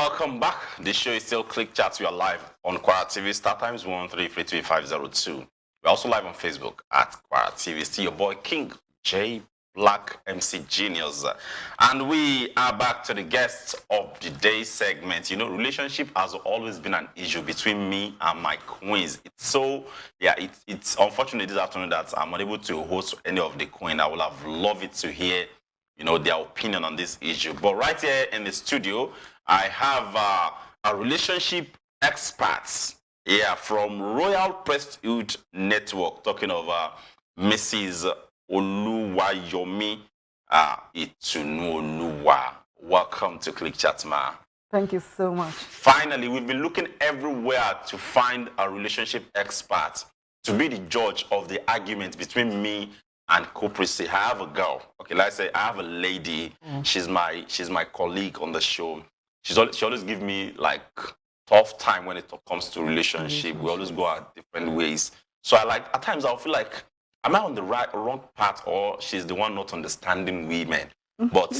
Welcome back. The show is still Click Chat. We are live on Quara TV. Start times 1333502. We're also live on Facebook at Quara TV. Still your boy King J Black MC Genius. And we are back to the guest of the day segment. You know, relationship has always been an issue between me and my queens. It's unfortunate this afternoon that I'm unable to host any of the queens. I would have loved it to hear, you know, their opinion on this issue. But right here in the studio, I have a relationship expert from Royal Priesthood Network, talking of Mrs. Oluwayomi Itunuoluwa. Welcome to Click Chat, ma. Thank you so much. Finally, we've been looking everywhere to find a relationship expert to be the judge of the argument between me and Coprisi. I have a girl. Okay, let's say I have a lady. She's my colleague on the show. She always give me like tough time when it comes to relationship. We always go our different ways. So at times I'll feel like, am I on the wrong path, or she's the one not understanding women? But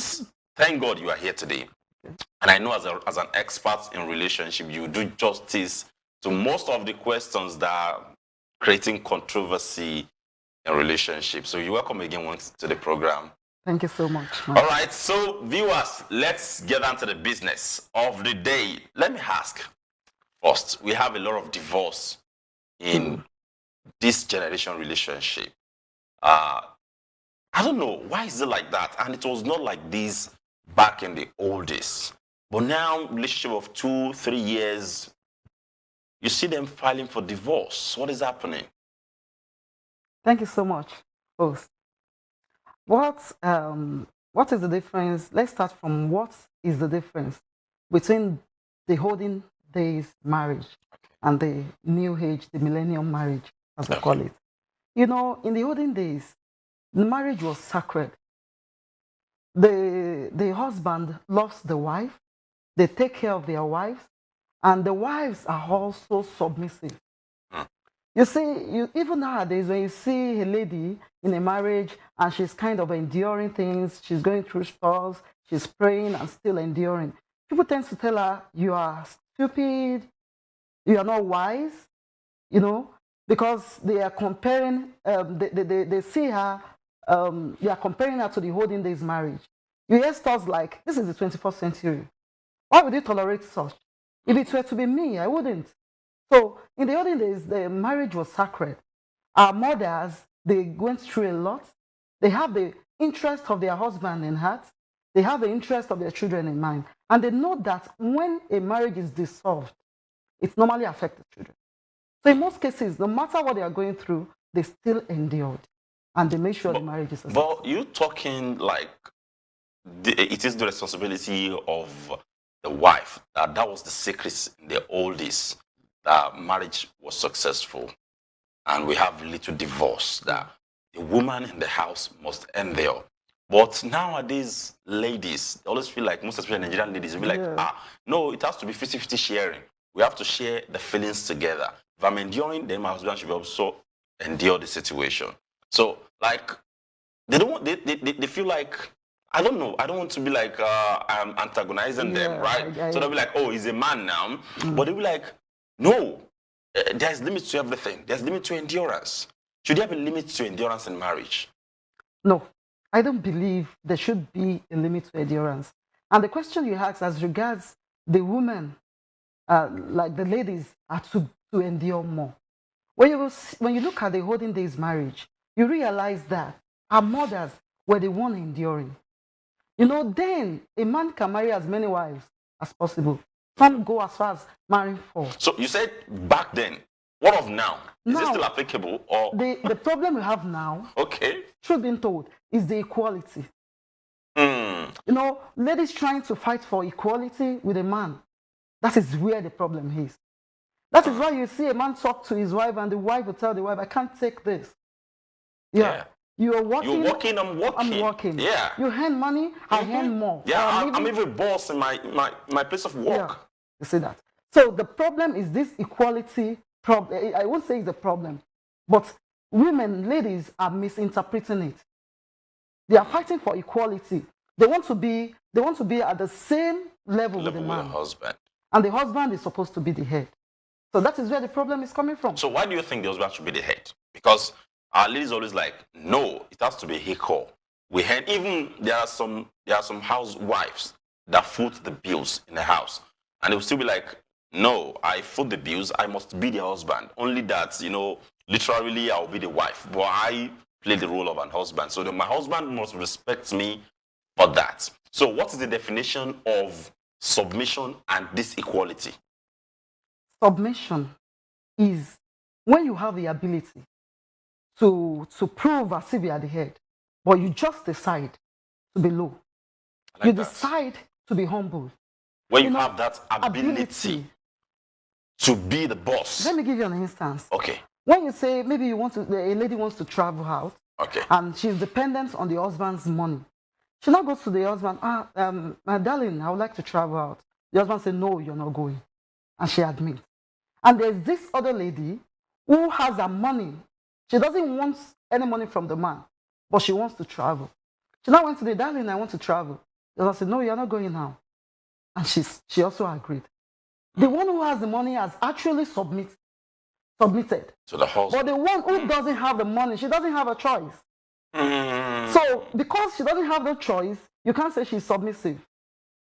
thank God you are here today. And I know as an expert in relationship, you do justice to most of the questions that are creating controversy in relationships. So you're welcome again once to the program. Thank you so much. All right, so viewers, let's get down to the business of the day. Let me ask first, we have a lot of divorce in this generation relationship. I don't know, why is it like that? And it was not like this back in the old days. But now, relationship of 2-3 years, you see them filing for divorce. What is happening? Thank you so much, host. What is the difference? Let's start from what is the difference between the olden days marriage and the new age, the millennium marriage, as we call it. You know, in the olden days, the marriage was sacred. The husband loves the wife, they take care of their wives, and the wives are also submissive. You see, even nowadays, when you see a lady in a marriage and she's kind of enduring things, she's going through struggles, she's praying and still enduring, people tend to tell her, you are stupid, you are not wise, you know, because they are comparing, they see her, they are comparing her to the olden days marriage. You hear stuff like, this is the 21st century. Why would you tolerate such? If it were to be me, I wouldn't. So in the olden days, the marriage was sacred. Our mothers, they went through a lot. They have the interest of their husband in heart. They have the interest of their children in mind. And they know that when a marriage is dissolved, it normally affects the children. So in most cases, no matter what they are going through, they still endured. And they make sure the marriage is successful. But you're talking like it is the responsibility of the wife. That was the secret in the old days. That marriage was successful, and we have little divorce, that the woman in the house must endure. But nowadays, ladies, they always feel like, most especially Nigerian ladies, they be like, no, it has to be 50-50 sharing. We have to share the feelings together. If I'm enduring, then my husband should also endure the situation. So, like, they feel like, I don't know, I don't want to be like, I'm antagonizing them, right? So they'll be like, oh, he's a man now. But they'll be like, no, there's limits to everything. There's limit to endurance. Should there be limits to endurance in marriage? No, I don't believe there should be a limit to endurance. And the question you asked as regards the women, like the ladies, are to endure more. When you look at the olden days marriage, you realize that our mothers were the one enduring. You know, then a man can marry as many wives as possible. Some go as far as marrying 4. So you said back then. What of now? Is it still applicable? Or the problem we have now, truth being told, is the equality. You know, ladies trying to fight for equality with a man. That is where the problem is. That is why you see a man talk to his wife, and the wife will tell the wife, I can't take this. You're working. You're working, I'm working. I'm working. Yeah. You earn money, I earn more. Yeah, I'm even boss in my place of work. Yeah. You see that? So the problem is this equality problem. I won't say it's a problem, but women, ladies are misinterpreting it. They are fighting for equality. They want to be at the same level with the Level with man. the husband. And the husband is supposed to be the head. So that is where the problem is coming from. So why do you think the husband should be the head? Because our ladies always like, no, it has to be equal. We had even there are some housewives that foot the bills in the house, and they will still be like, no, I foot the bills, I must be the husband. Only that, literally I'll be the wife, but I play the role of an husband. So my husband must respect me for that. So what is the definition of submission and this equality? Submission is when you have the ability to prove as if you are the head, but you just decide to be low. Like you that. decide to be humble. When you have that ability to be the boss. Let me give you an instance. Okay. When you say maybe a lady wants to travel out, okay, and she's dependent on the husband's money, she now goes to the husband, my darling, I would like to travel out. The husband says, no, you're not going. And she admits. And there's this other lady who has her money. She doesn't want any money from the man, but she wants to travel. She now went to the darling, I want to travel. The husband said, no, you're not going now. And she also agreed. The one who has the money has actually submitted to the husband. But the one who doesn't have the money, she doesn't have a choice. So because she doesn't have the choice, you can't say she's submissive.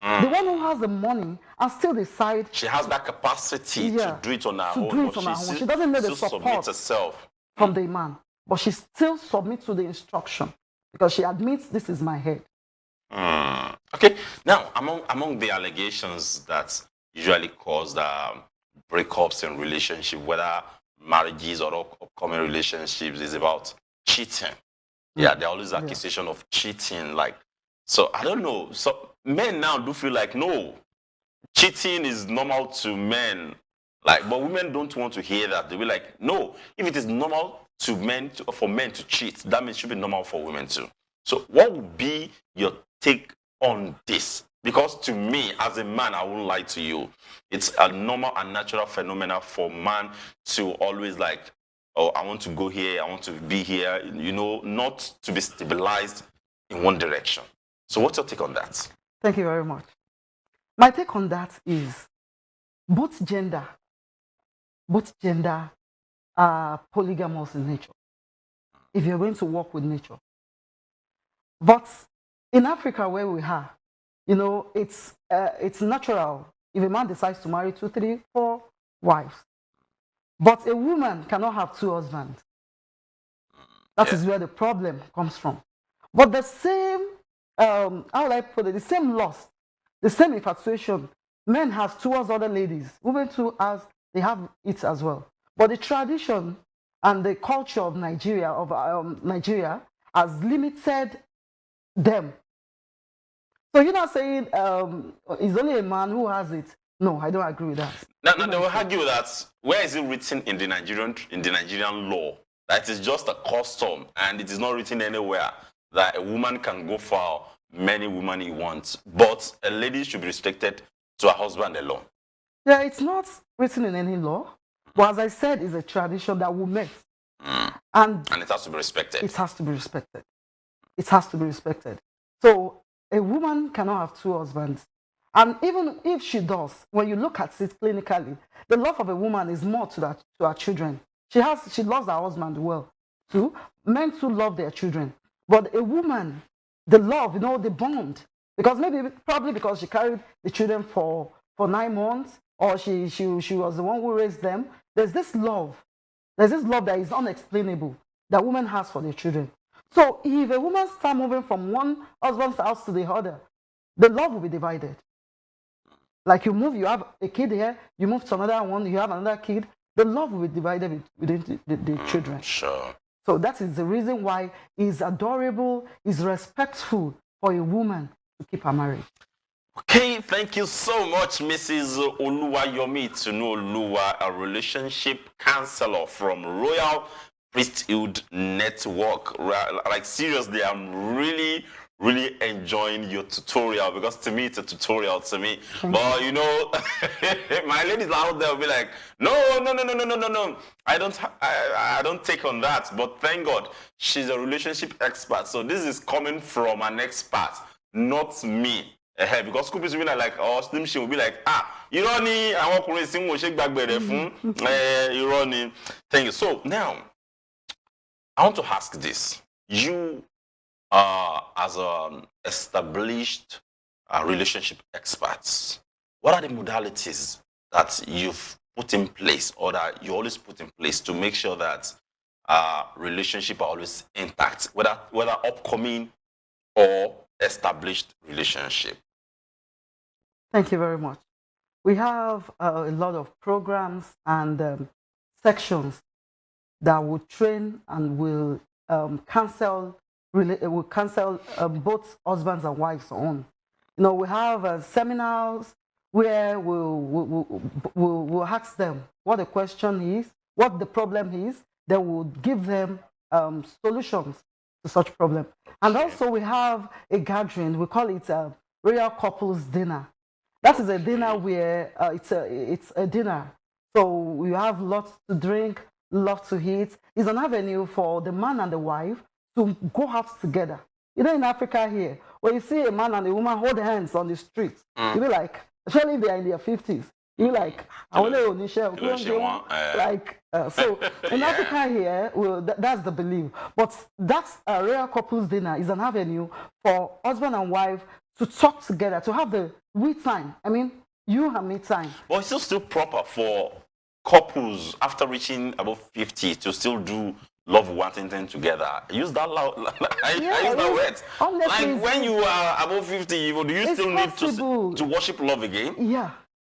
The one who has the money and still decide she has that capacity to do it on her own. She doesn't need the support herself from the man, but she still submits to the instruction because she admits this is my head. Okay, now among the allegations that usually cause breakups in relationship, whether marriages or upcoming relationships, is about cheating. Yeah, there are always accusation of cheating. So I don't know. So men now do feel like, no, cheating is normal to men. But women don't want to hear that. They be like, no, if it is normal to men for men to cheat, that means it should be normal for women too. So what would be your take on this? Because to me, as a man, I won't lie to you, it's a normal and natural phenomenon for man to always oh, I want to go here, I want to be here, not to be stabilized in one direction. So what's your take on that? Thank you very much. My take on that is both gender are polygamous in nature, if you're going to work with nature. But in Africa, where we are, it's natural if a man decides to marry 2, 3, 4 wives. But a woman cannot have 2 husbands. That is where the problem comes from. But the same, how will I put it, the same lust, the same infatuation, men have towards other ladies, women too, they have it as well. But the tradition and the culture of Nigeria, has limited them. So you're not saying it's only a man who has it. No, I don't agree with that. Now they will argue that where is it written in the Nigerian law that it is just a custom and it is not written anywhere that a woman can go for many women he wants, but a lady should be restricted to her husband alone. Yeah, it's not written in any law, but as I said, it's a tradition that we make. And it has to be respected. It has to be respected. It has to be respected. So a woman cannot have 2 husbands. And even if she does, when you look at it clinically, the love of a woman is more to her children. She loves her husband well too. Men too love their children. But a woman, the love, the bond, because probably because she carried the children for 9 months, or she was the one who raised them. There's this love that is unexplainable that women has for their children. So if a woman starts moving from one husband's house to the other, the love will be divided. Like you have a kid here, you move to another one, you have another kid, the love will be divided within the children. Sure. So that is the reason why it's adorable, it's respectful for a woman to keep her marriage. Okay, thank you so much, Mrs. Oluwayomi Itunuoluwa, a relationship counselor from Royal Priesthood Network. Seriously, I'm really enjoying your tutorial, because to me it's a tutorial to me. But my ladies out there will be like, no, I don't take on that. But thank God she's a relationship expert, so this is coming from an expert, not me, Because school people will be like, oh, Slim Shady will be like, irony, I want to sing shake back irony. Thank you. So now, I want to ask this. You as an established relationship experts, what are the modalities that you've put in place or that you always put in place to make sure that relationship are always intact, whether upcoming or established relationship? Thank you very much. We have a lot of programs and sections that will train and will counsel both husbands and wives on. You know, we have seminars where we'll ask them what the question is, what the problem is, then we'll give them solutions to such problem. And also we have a gathering, we call it a Royal Couples Dinner. That is a dinner where it's a dinner. So you have lots to drink, lots to eat. It's an avenue for the man and the wife to go out together. You know, in Africa here, when you see a man and a woman hold hands on the street, you'll be like, especially if they are in their 50s, you'll be like, I want to like, so in Africa here, well, that's the belief. But that's a Royal Couples Dinner is an avenue for husband and wife to talk together, to have the we time. I mean, you and me time. But it's still proper for couples after reaching above 50 to still do love one thing together. Use that loud. I use that word. Honestly, like when you are above 50, do you still need to worship love again? Yeah.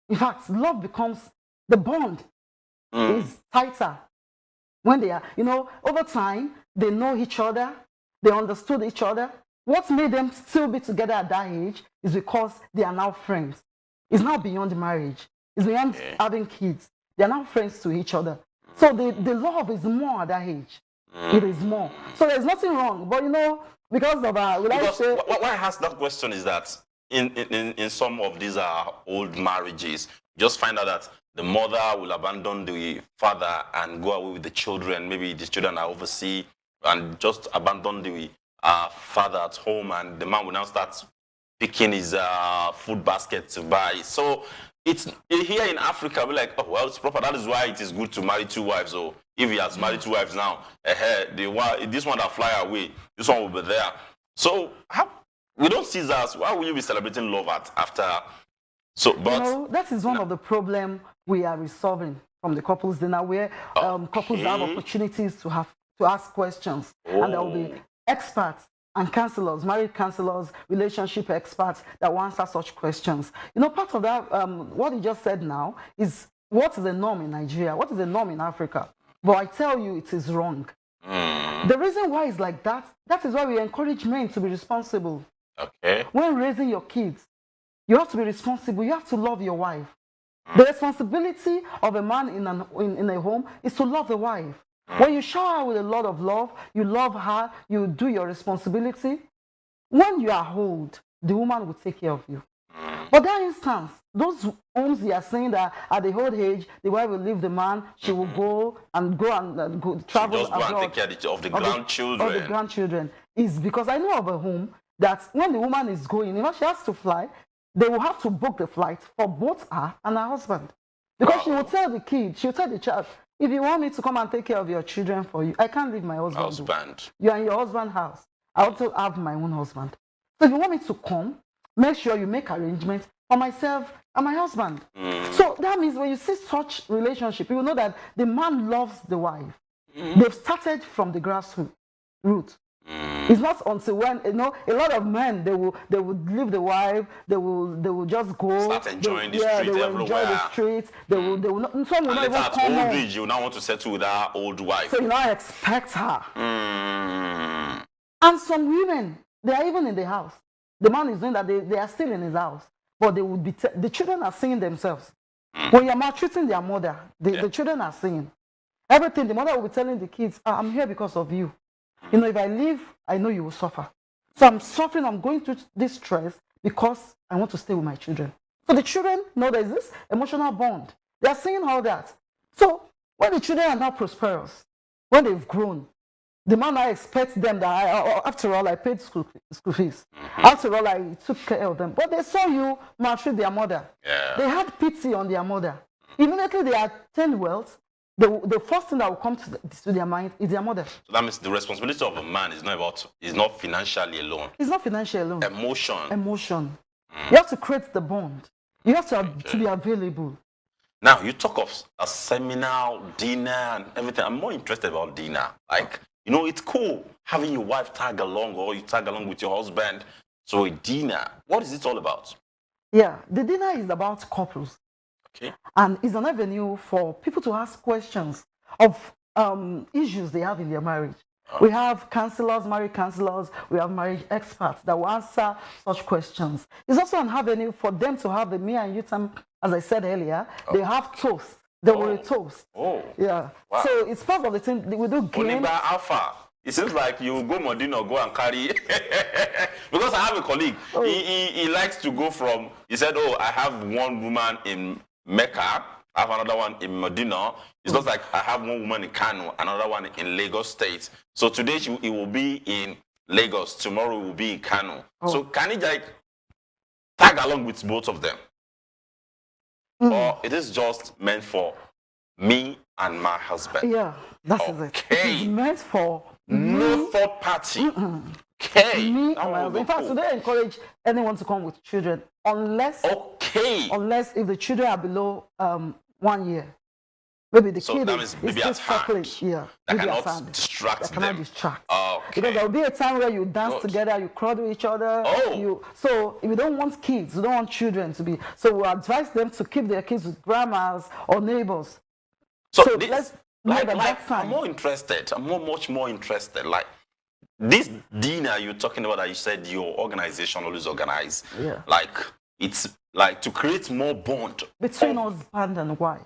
In fact, love becomes the bond is tighter when they are, you know, over time they know each other, they understood each other. What made them still be together at that age is because they are now friends. It's now beyond marriage. It's beyond having kids. They are now friends to each other. So the love is more at that age. It is more. So there's nothing wrong. But you know, because of why I ask that question is that in some of these old marriages, just find out that the mother will abandon the father and go away with the children. Maybe the children are overseas and just abandon the father at home, and the man will now start picking his food basket to buy. So it's here in Africa, we're like, oh, well, it's proper. That is why it is good to marry two wives. So if he has married two wives now, this one that fly away, this one will be there. So we don't see that. Why will you be celebrating love after? So, but you know, that is one of the problems we are resolving from the couples dinner, where couples have opportunities to ask questions, and there will be experts and counselors, married counselors, relationship experts that will answer such questions. You know, part of that, what you just said now, is what is the norm in Nigeria? What is the norm in Africa? But I tell you, it is wrong. The reason why it's like that is why we encourage men to be responsible. Okay. When raising your kids, you have to be responsible. You have to love your wife. The responsibility of a man in a home is to love the wife. When you shower her with a lot of love, you love her, you do your responsibility. When you are old, the woman will take care of you. But that instance, those homes you are saying that at the old age, the wife will leave the man, she will go and travel abroad. Just go and take care of the grandchildren. Of the grandchildren. Is because I know of a home that when the woman is going, you know, she has to fly, they will have to book the flight for both her and her husband. Because she will tell the kid, she will tell the child, if you want me to come and take care of your children for you, I can't leave my husband. You are in your husband's house. I also have my own husband. So if you want me to come, make sure you make arrangements for myself and my husband. So that means when you see such relationship, you will know that the man loves the wife. They've started from the grassroots. It's not until when, you know, a lot of men, they would leave the wife, they will just go. Start enjoying the street everywhere. Enjoy the street. They will not, some will not even at come old age, you now want to settle with that old wife. So you now expect her. And some women, they are even in the house. The man is doing that, they are still in his house. But they would be the children are seeing themselves. When you're maltreating their mother, the children are seeing. Everything, the mother will be telling the kids, I'm here because of you. You know, if I leave, I know you will suffer. So I'm suffering, I'm going through this stress because I want to stay with my children. So the children know there's this emotional bond. They are seeing all that. So when the children are now prosperous, when they've grown, the man I expect them that after all I paid school fees. After all I took care of them. But they saw you maltreat their mother. Yeah. They had pity on their mother. Immediately they attain wealth. The first thing that will come to their mind is their mother. So that means the responsibility of a man is not financially alone. It's not financial alone. Emotion. You have to create the bond. You have to be available. Now, you talk of a seminar, dinner, and everything. I'm more interested about dinner. Like, you know, it's cool having your wife tag along, or you tag along with your husband. So a dinner, what is it all about? Yeah, the dinner is about couples. Okay. And it's an avenue for people to ask questions of issues they have in their marriage. We have counselors, marriage counselors, we have marriage experts that will answer such questions. It's also an avenue for them to have the me and you time, as I said earlier, they have toast. They will toast. Oh. Yeah. Wow. So it's part of the thing. We do games. Only by alpha. It seems like you go Modena, go and carry. Because I have a colleague. Oh. He likes to go from, he said, oh, I have one woman in Mecca, I have another one in Medina. It's not like I have one woman in Kano, another one in Lagos State. So today it will be in Lagos, tomorrow it will be in Kano. Oh. So can he like tag along with both of them? Or it is just meant for me and my husband? Yeah, that's it. It's meant for no third party. Okay. Me and my husband. In fact, so they encourage anyone to come with children unless if the children are below 1 year. Maybe the kid is still suckling. Yeah. That cannot distract them. Cannot distract. Okay. Because there will be a time where you dance together, you cuddle each other. Oh. So if you don't want kids, you don't want children to be. So we advise them to keep their kids with grandmas or neighbors. So let's I'm more interested. I'm much more interested. Like this dinner you're talking about that you said your organization always organize. Yeah. Like it's like to create more bond between husband and wife.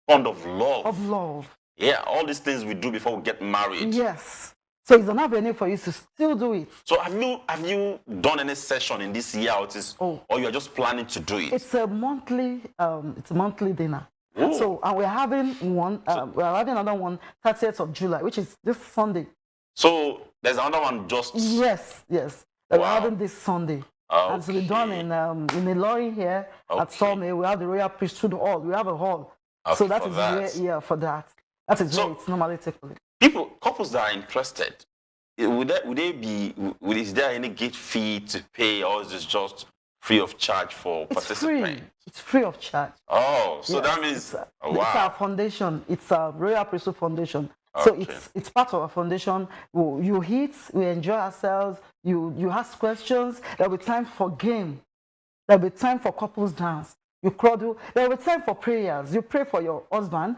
Bond of love. Of love. Yeah, all these things we do before we get married. Yes. So it's an avenue for you to still do it. So have you done any session in this year or you're just planning to do it? It's a monthly dinner. Ooh. So and we're having one we're having another one 30th of July, which is this Sunday. So there's another one just Yes. We're having this Sunday. Okay. And to be done in Ilorin here at Solme. We have the Royal Priesthood Hall. We have a hall. Okay, so that is where, for that. That is where it's normally taken. Couples that are interested, is there any gate fee to pay, or is it just free of charge for participants? It's free of charge. Oh, so that means it's our foundation. It's a Royal Priesthood Foundation. So it's part of our foundation. You eat, we enjoy ourselves. You ask questions. There'll be time for game. There'll be time for couples dance. You cuddle. There will be time for prayers. You pray for your husband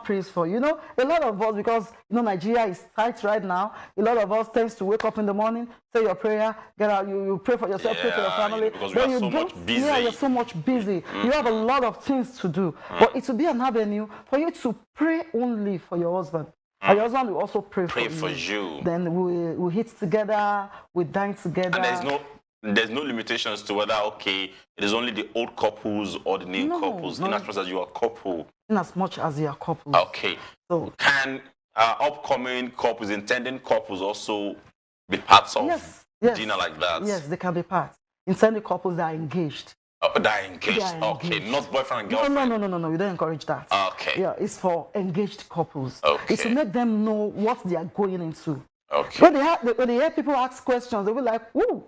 prays for you. You know, a lot of us, because you know Nigeria is tight right now, a lot of us tends to wake up in the morning, say your prayer, get out, you pray for yourself, pray for your family. Because we are so much busy. Yeah, you're so much busy. You have a lot of things to do. But it will be an avenue for you to pray only for your husband. And your husband will also pray for you. Then we eat together, we dine together. And there's no limitations to whether it is only the old couples or the new couples. In as much as you are a couple. In as much as you are couples. Okay. So can upcoming couples, intending couples, also be parts of dinner like that? Yes, they can be part. Intending couples that are engaged. That are engaged. Not boyfriend and girlfriend. No. We don't encourage that. Okay. Yeah, it's for engaged couples. Okay. It's to make them know what they are going into. Okay. When they hear people ask questions, they'll be like, "Ooh,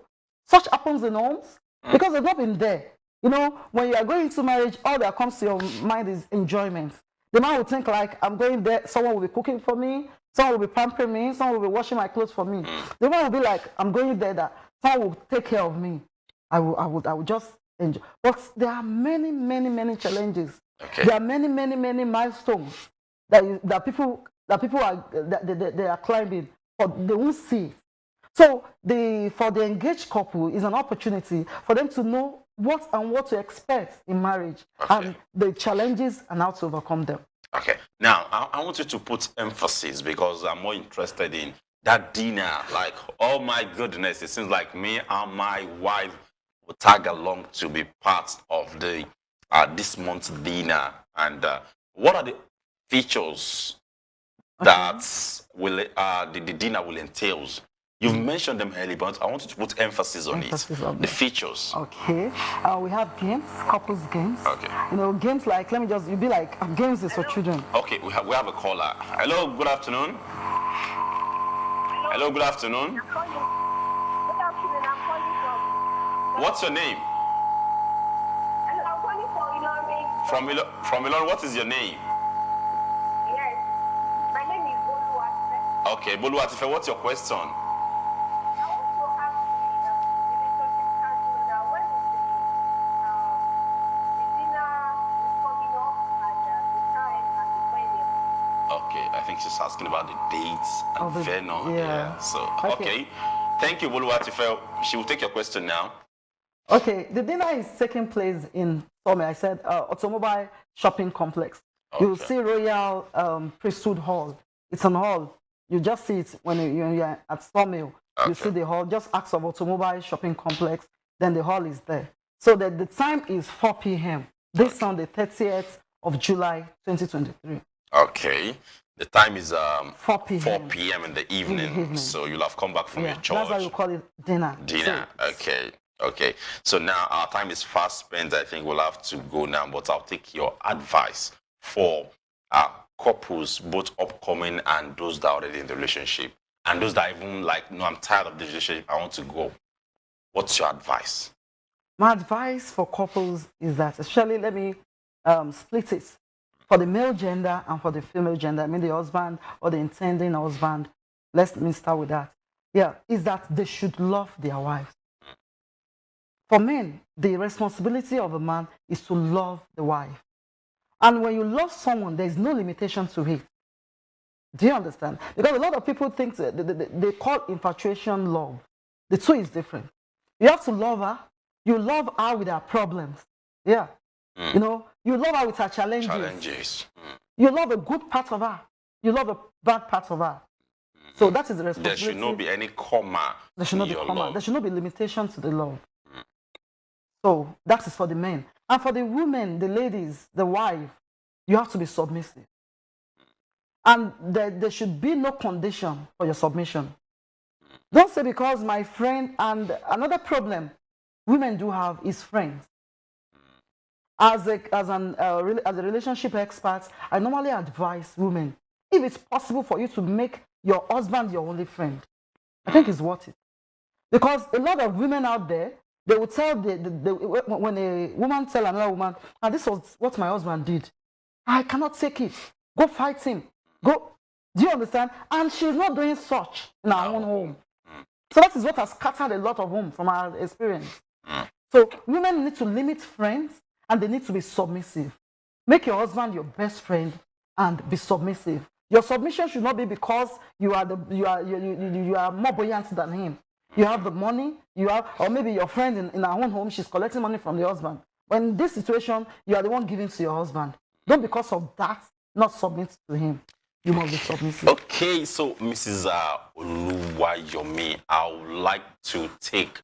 such happens in homes," because they've not been there. You know, when you are going into marriage, all that comes to your mind is enjoyment. The man will think like, I'm going there, someone will be cooking for me, someone will be pampering me, someone will be washing my clothes for me. The man will be like, I'm going there, that someone will take care of me. I would just enjoy. But there are many challenges. Okay. There are many milestones that people are climbing, but they won't see it. So for the engaged couple is an opportunity for them to know what to expect in marriage and the challenges and how to overcome them. Okay. Now, I want you to put emphasis, because I'm more interested in that dinner. Like, oh my goodness, it seems like me and my wife will tag along to be part of the this month's dinner. And what are the features that will the dinner will entail. You've mentioned them earlier, but I want you to put emphasis on the features. Okay. We have games, couples games. Okay. You know, games like, you'd be like, games is for children. Okay, we have a caller. Hello, good afternoon. Hello, good afternoon. Good afternoon, I'm calling from... What's your name? Hello, I'm calling from Oluwayomi. From Ilorin, what is your name? Yes, my name is Oluwayomi. Okay, Boluwatife, what's your question? I want to ask the relationship counselor that when is the dinner is coming up and the time and the venue. Okay, I think she's asking about the dates and venue. Yeah. So, okay. Thank you, Boluwatife. She will take your question now. Okay, the dinner is taking place in Some. I said automobile shopping complex. Okay. You'll see Royal Priesthood Hall. It's an hall. You just see it when you're at Sawmill. Okay. You see the hall. Just ask of automobile shopping complex. Then the hall is there. So that the time is 4 p.m. This Sunday, 30th of July, 2023. Okay. The time is 4 p.m. 4 p.m. in the evening. So you'll have come back from your church. That's why you call it dinner. Dinner. Okay. Okay. So now our time is fast spent. I think we'll have to go now, but I'll take your advice for couples, both upcoming and those that are already in the relationship, and those that even like, no, I'm tired of the relationship, I want to go. What's your advice? My advice for couples is that, especially, let me split it for the male gender and for the female gender. I mean, the husband or the intending husband. Let me start with that. Yeah, is that they should love their wives. For men, the responsibility of a man is to love the wife. And when you love someone, there is no limitation to it. Do you understand? Because a lot of people think they call infatuation love. The two is different. You have to love her. You love her with her problems. Yeah. You know, you love her with her challenges. You love a good part of her. You love a bad part of her. So that is the responsibility. There should not be any comma. There should not be comma. There should not be limitation to the love. So that is for the men. And for the women, the ladies, the wife, you have to be submissive. And there should be no condition for your submission. Don't say because my friend, and another problem women do have is friends. As a relationship expert, I normally advise women, if it's possible for you to make your husband your only friend, I think it's worth it. Because a lot of women out there, they will tell when a woman tell another woman, this was what my husband did. I cannot take it. Go fight him. Go. Do you understand? And she's not doing such in our own home. So that is what has scattered a lot of homes from our experience. So women need to limit friends and they need to be submissive. Make your husband your best friend and be submissive. Your submission should not be because you are more buoyant than him. You have the money, or maybe your friend in our own home, she's collecting money from the husband. But in this situation, you are the one giving to your husband. Don't because of that not submit to him. You must be submissive. Okay, so Mrs. Oluwayomi, I would like to take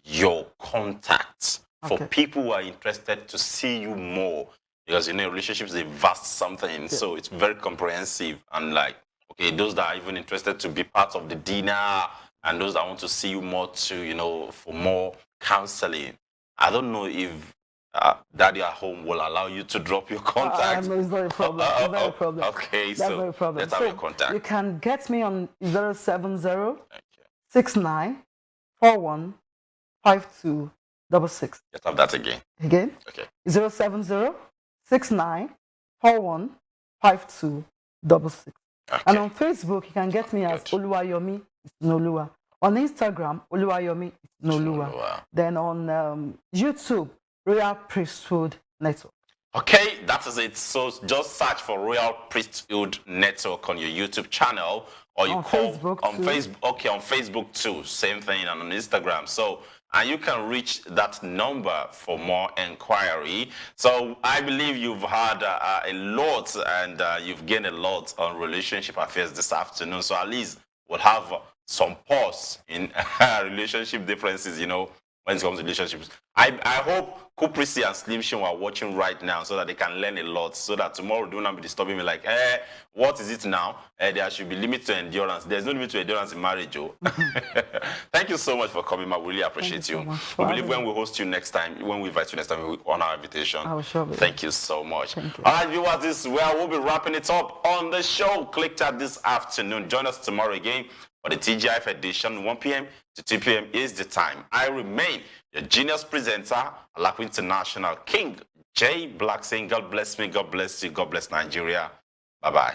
your contacts for people who are interested to see you more. Because, you know, relationships is a vast something, so it's very comprehensive. And like, okay, those that are even interested to be part of the dinner, and those that want to see you more too, you know, for more counseling. I don't know if Daddy at home will allow you to drop your contact. No, it's not a problem. It's not a problem. Okay, that's not a problem. Let's have your contact. You can get me on 070-6941-5266. Let's have that again. Again? Okay. 070-6941-5266. Okay. And on Facebook, you can get me as Oluwayomi Itunuoluwa. On Instagram, Oluwayomi Itunuoluwa. Then on YouTube, Royal Priesthood Network. Okay, that is it. So just search for Royal Priesthood Network on your YouTube channel, or you call Facebook on Facebook. Okay, on Facebook too, same thing, and on Instagram. So, and you can reach that number for more inquiry. So I believe you've had a lot, and you've gained a lot on relationship affairs this afternoon. So at least we'll have some pause in relationship differences, you know, when it comes to relationships. I hope Kuprisi and Slim Shim are watching right now so that they can learn a lot, so that tomorrow they will not be disturbing me like, what is it now? There should be limit to endurance. There's no limit to endurance in marriage, Joe. Thank you so much for coming. I really appreciate you. We believe when we host you next time, when we invite you next time, we will honor our invitation. I will show you. Thank you so much. Thank you. All right, viewers, this is where we'll be wrapping it up on the show. Click chat this afternoon. Join us tomorrow again for the TGIF edition. 1 p.m. to 2 p.m. is the time. I remain your genius presenter, Alaku International King J Black, saying God bless me, God bless you, God bless Nigeria. Bye-bye.